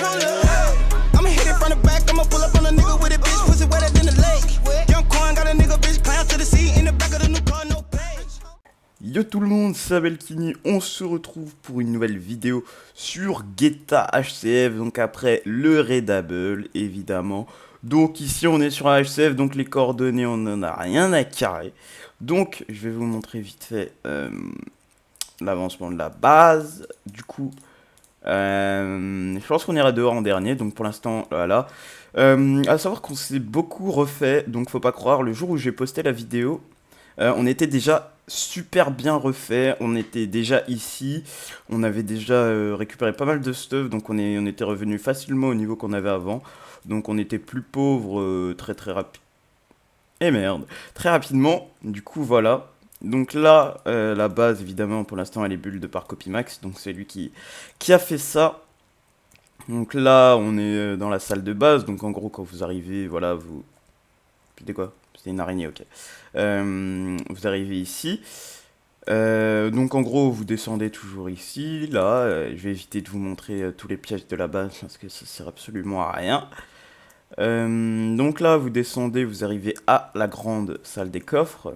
Hold up. I'ma hit it from the back, I'ma pull up on a nigga with a bitch, pussy wetter than the lake. Young Coin got a nigga bitch, climb to the seat in the back of the new car, no page. Yo tout le monde, c'est Abelkini, on se retrouve pour une nouvelle vidéo sur GTA HCF, donc après le raidable évidemment. Donc ici on est sur un HCF, donc les coordonnées on n'en a rien à carrer. Donc je vais vous montrer vite fait l'avancement de la base. Du coup, je pense qu'on ira dehors en dernier, donc pour l'instant voilà. À savoir qu'on s'est beaucoup refait, donc faut pas croire, le jour où j'ai posté la vidéo, on était déjà super bien refait, on était déjà ici, on avait déjà récupéré pas mal de stuff, donc on était revenu facilement au niveau qu'on avait avant, donc on était plus pauvre très rapide. Et merde, très rapidement, du coup voilà. Donc là, la base évidemment pour l'instant elle est build par Copymax, donc c'est lui qui a fait ça. Donc là on est dans la salle de base, donc en gros quand vous arrivez, voilà, vous... C'était quoi? C'était une araignée, ok. Vous arrivez ici. Donc en gros, vous descendez toujours ici. Là, je vais éviter de vous montrer tous les pièges de la base parce que ça sert absolument à rien. Donc là, vous descendez, vous arrivez à la grande salle des coffres.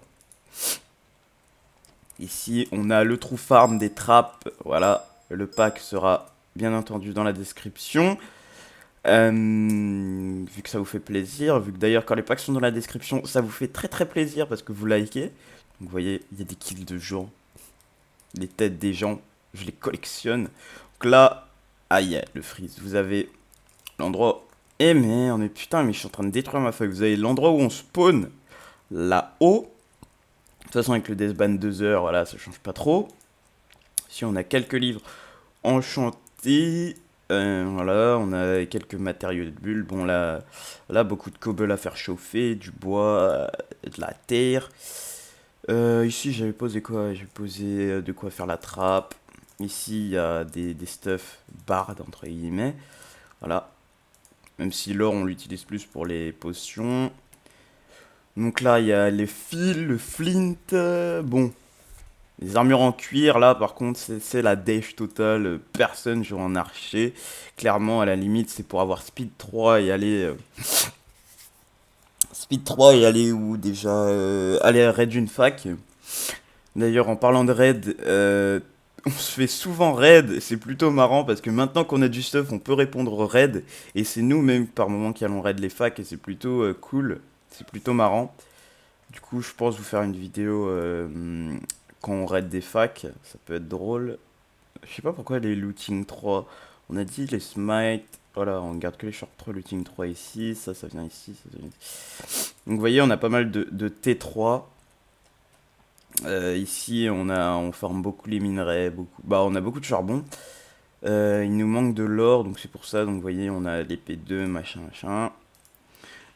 Ici, on a le trou farm des trappes. Voilà, le pack sera bien entendu dans la description. Vu que ça vous fait plaisir, vu que d'ailleurs quand les packs sont dans la description, ça vous fait très plaisir parce que vous likez. Donc vous voyez, il y a des kills de gens, les têtes des gens, je les collectionne. Donc là, aïe, le freeze, vous avez l'endroit... Eh merde, mais putain, mais je suis en train de détruire ma feuille. Vous avez l'endroit où on spawn, là-haut. De toute façon, avec le Deathban 2 heures, voilà, ça change pas trop. Si on a quelques livres enchantés... voilà, on a quelques matériaux de bulles. Bon, là beaucoup de cobble à faire chauffer, du bois, de la terre. Ici, j'avais posé quoi? J'ai posé de quoi faire la trappe. Ici, il y a des stuff bard, entre guillemets. Voilà. Même si l'or, on l'utilise plus pour les potions. Donc là, il y a les fils, le flint. Bon. Les armures en cuir, là, par contre, c'est la dèche totale. Personne joue en archer. Clairement, à la limite, c'est pour avoir speed 3 et aller... speed 3 et aller où déjà aller à raid d'une fac. D'ailleurs, en parlant de raid, on se fait souvent raid. C'est plutôt marrant parce que maintenant qu'on a du stuff, on peut répondre au raid. Et c'est nous-mêmes, par moment, qui allons raid les facs. Et c'est plutôt cool. C'est plutôt marrant. Du coup, je pense vous faire une vidéo... quand on raid des facs, ça peut être drôle. Je sais pas pourquoi les looting 3. On a dit les smite. Voilà, on garde que les short 3 looting 3 ici. Ça vient ici, ça vient ici. Donc vous voyez, on a pas mal de T3. Ici, on farme beaucoup les minerais. On a beaucoup de charbon. Il nous manque de l'or, donc c'est pour ça. Donc vous voyez, on a les P2, machin.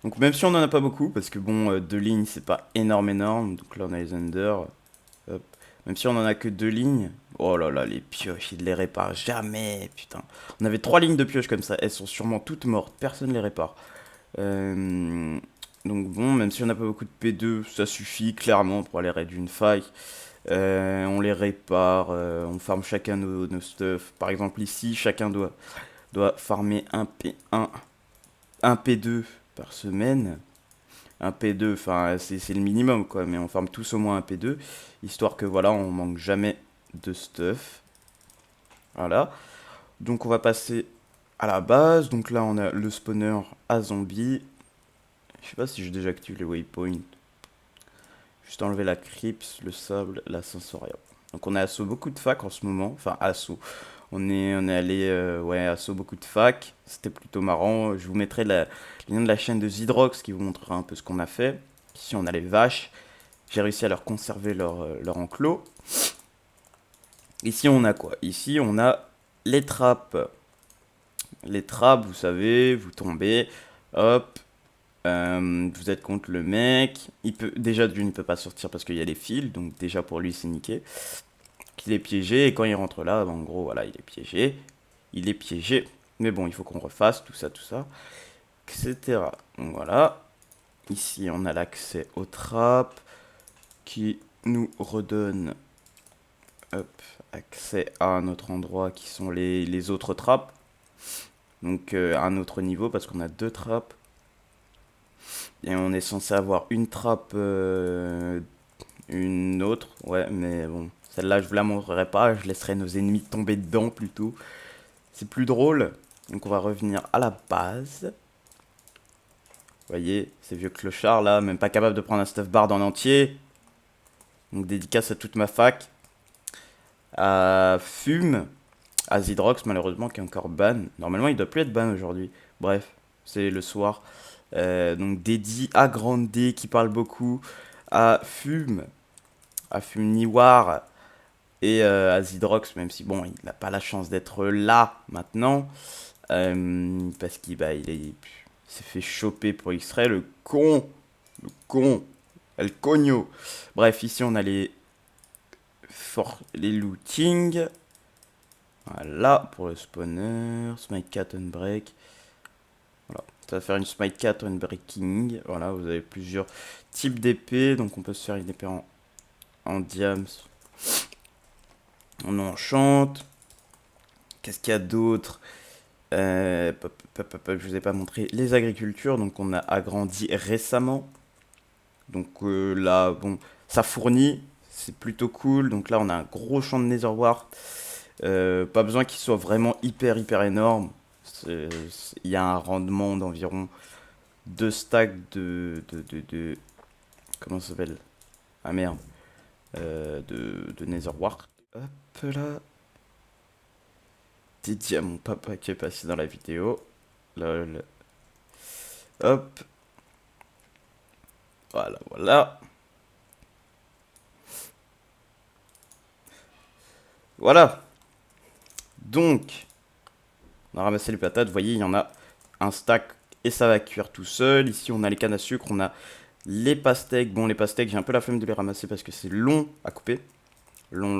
Donc même si on en a pas beaucoup, parce que bon, 2 lignes, c'est pas énorme. Donc là, on a les under. Hop. Même si on en a que 2 lignes. Oh là là, les pioches, ils les réparent jamais, putain. On avait 3 lignes de pioches comme ça, elles sont sûrement toutes mortes, personne les répare. Donc bon, même si on n'a pas beaucoup de P2, ça suffit clairement pour aller raid une faille. On les répare, on farme chacun nos stuff. Par exemple ici, chacun doit farmer un P1, un P2 par semaine. Un P2, enfin c'est le minimum quoi, mais on farme tous au moins un P2, histoire que voilà, on manque jamais de stuff. Voilà, donc on va passer à la base. Donc là on a le spawner à zombies. Je sais pas si j'ai déjà activé les waypoints. Juste enlever la crypts, le sable, la sensoria. Donc on a assaut beaucoup de fac en ce moment, enfin assaut. On est allé, ouais, assaut beaucoup de fac, c'était plutôt marrant. Je vous mettrai le lien de la chaîne de Zidrox qui vous montrera un peu ce qu'on a fait. Ici on a les vaches, j'ai réussi à leur conserver leur enclos. Ici on a quoi? Ici on a les trappes. Les trappes, vous savez, vous tombez, hop, vous êtes contre le mec. Déjà d'une, il peut pas sortir parce qu'il y a les fils, donc déjà pour lui c'est niqué. Qu'il est piégé, et quand il rentre là, en gros, voilà, il est piégé, mais bon, il faut qu'on refasse tout ça, etc. Donc voilà, ici on a l'accès aux trappes, qui nous redonne, hop, accès à un autre endroit qui sont les autres trappes. Donc un autre niveau parce qu'on a 2 trappes. Et on est censé avoir une trappe, une autre. Ouais, mais bon, celle-là je vous la montrerai pas. Je laisserai nos ennemis tomber dedans plutôt. C'est plus drôle. Donc on va revenir à la base. Vous voyez, ces vieux clochards là, même pas capable de prendre un stuff bar en entier. Donc dédicace à toute ma fac. À Fume. À Zidrox malheureusement qui est encore ban. Normalement il doit plus être ban aujourd'hui. Bref, c'est le soir. Donc dédié à Grande D qui parle beaucoup. À Fume Niwar. Et à Zidrox, même si bon, il n'a pas la chance d'être là maintenant. Parce qu'il s'est fait choper pour X-Ray, le con. Le con. El cogno. Bref, ici on a les looting. Voilà, pour le spawner. Smite Cat Unbreak. Voilà, ça va faire une Smite Cat Unbreaking. Voilà, vous avez plusieurs types d'épées. Donc on peut se faire une épée en diams. On enchante. Qu'est-ce qu'il y a d'autre? Je vous ai pas montré les agricultures. Donc on a agrandi récemment. Donc là, bon, ça fournit. C'est plutôt cool. Donc là, on a un gros champ de Netherwart. Pas besoin qu'il soit vraiment hyper énorme. Il y a un rendement d'environ 2 stacks de comment ça s'appelle? Ah merde. De Netherwart. Hop là. Dédié à mon papa qui est passé dans la vidéo. Lol. Hop. Voilà. Voilà. Donc, on a ramassé les patates. Vous voyez, il y en a un stack et ça va cuire tout seul. Ici, on a les cannes à sucre. On a les pastèques. Bon, les pastèques, j'ai un peu la flemme de les ramasser parce que c'est long à couper. Long.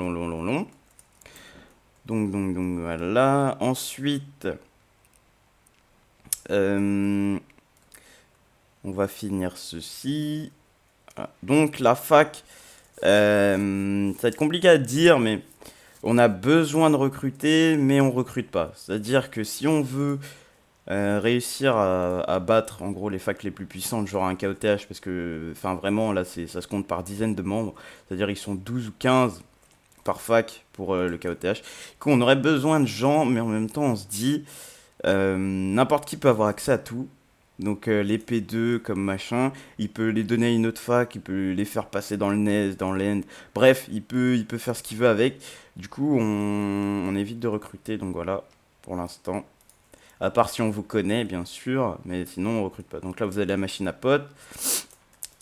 Donc voilà. Ensuite, on va finir ceci. Voilà. Donc la fac, ça va être compliqué à dire, mais on a besoin de recruter, mais on recrute pas. C'est-à-dire que si on veut réussir à battre en gros les facs les plus puissantes, genre un KOTH, parce que, enfin vraiment, là ça se compte par dizaines de membres, c'est-à-dire ils sont 12 ou 15 par fac pour le KOTH. Du coup, on aurait besoin de gens, mais en même temps, on se dit, n'importe qui peut avoir accès à tout. Donc les P2 comme machin, il peut les donner à une autre fac, il peut les faire passer dans le NES, dans l'END. Bref, il peut faire ce qu'il veut avec. Du coup, on évite de recruter, donc voilà, pour l'instant. À part si on vous connaît, bien sûr, mais sinon on recrute pas. Donc là, vous avez la machine à potes.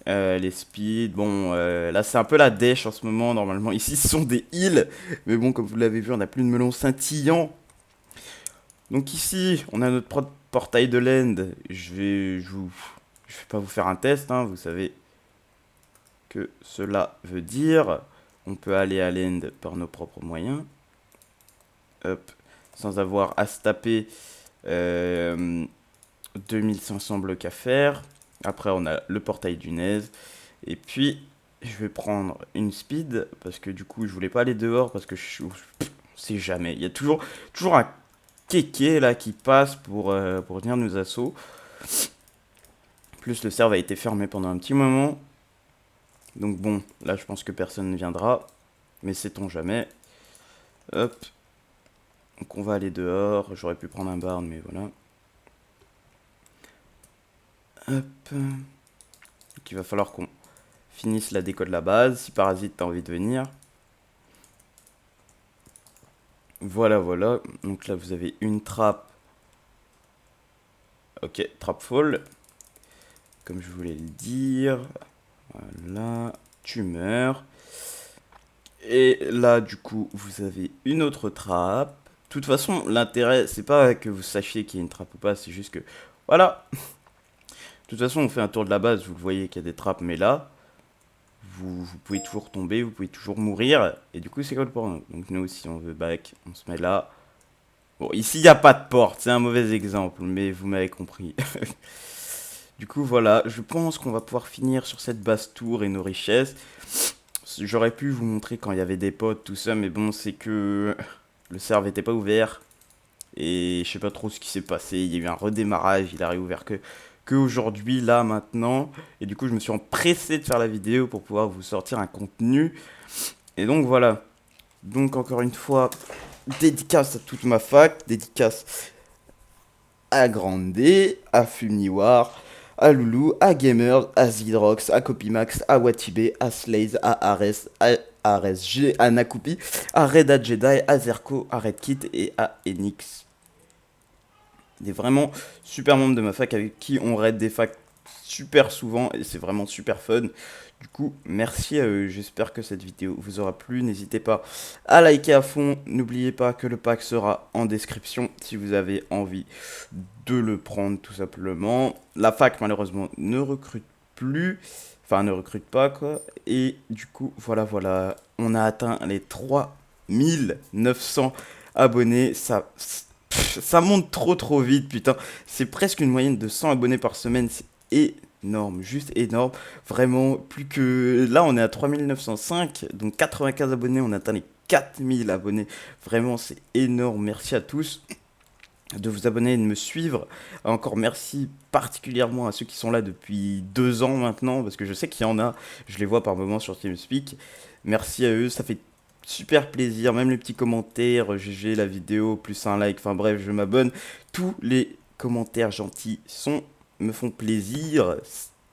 Les speeds, bon, là c'est un peu la dèche en ce moment, normalement. Ici, ce sont des heals, mais bon, comme vous l'avez vu, on n'a plus de melon scintillant. Donc ici, on a notre propre portail de l'end. Je vais pas vous faire un test, hein, vous savez que cela veut dire. On peut aller à l'end par nos propres moyens. Hop, sans avoir à se taper 2500 blocs à faire. Après, on a le portail du NES. Et puis, je vais prendre une speed. Parce que du coup, je voulais pas aller dehors. Parce que je sais jamais. Il y a toujours un kéké là qui passe pour venir nous assaut. Plus le serve a été fermé pendant un petit moment. Donc bon, là je pense que personne ne viendra. Mais sait-on jamais. Hop. Donc on va aller dehors. J'aurais pu prendre un barn, mais voilà. Hop. Donc il va falloir qu'on finisse la déco de la base. Si Parasite t'as envie de venir. Voilà. Donc là vous avez une trappe. Ok, trap fall. Comme je voulais le dire. Voilà. Tu meurs. Et là du coup vous avez une autre trappe. De toute façon l'intérêt c'est pas que vous sachiez qu'il y a une trappe ou pas. C'est juste que voilà. De toute façon, on fait un tour de la base, vous voyez qu'il y a des trappes, mais là, vous pouvez toujours tomber, vous pouvez toujours mourir, et du coup, c'est cool pour nous. Donc nous, si on veut back, on se met là. Bon, ici, il n'y a pas de porte, c'est un mauvais exemple, mais vous m'avez compris. Du coup, voilà, je pense qu'on va pouvoir finir sur cette basse tour et nos richesses. J'aurais pu vous montrer quand il y avait des potes, tout ça, mais bon, c'est que le serve n'était pas ouvert. Et je sais pas trop ce qui s'est passé. Il y a eu un redémarrage. Il a réouvert que aujourd'hui, là, maintenant. Et du coup, je me suis empressé de faire la vidéo pour pouvoir vous sortir un contenu. Et donc, voilà. Donc, encore une fois, dédicace à toute ma fac. Dédicace à Grande, à Fumiwar, à Loulou, à Gamers, à Zidrox, à Copymax, à Watibé, à Slaze, à Ares, à RSG, à Nakupi, à Red Hat Jedi, à Zerko, à Redkit et à Enix. Des vraiment super membres de ma fac avec qui on raid des facs super souvent et c'est vraiment super fun. Du coup, merci à eux. J'espère que cette vidéo vous aura plu. N'hésitez pas à liker à fond. N'oubliez pas que le pack sera en description si vous avez envie de le prendre tout simplement. La fac malheureusement ne recrute plus. Enfin, ne recrute pas quoi. Et du coup, voilà. On a atteint les 3900 abonnés. Ça monte trop vite, putain. C'est presque une moyenne de 100 abonnés par semaine. C'est énorme, juste énorme. Vraiment, plus que... Là, on est à 3905, donc 95 abonnés. On atteint les 4000 abonnés. Vraiment, c'est énorme. Merci à tous de vous abonner et de me suivre. Encore merci particulièrement à ceux qui sont là depuis 2 ans maintenant, parce que je sais qu'il y en a. Je les vois par moments sur TeamSpeak. Merci à eux, ça fait super plaisir, même les petits commentaires, GG la vidéo, plus un like, enfin bref, je m'abonne. Tous les commentaires gentils me font plaisir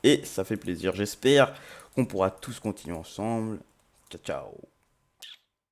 et ça fait plaisir. J'espère qu'on pourra tous continuer ensemble. Ciao, ciao.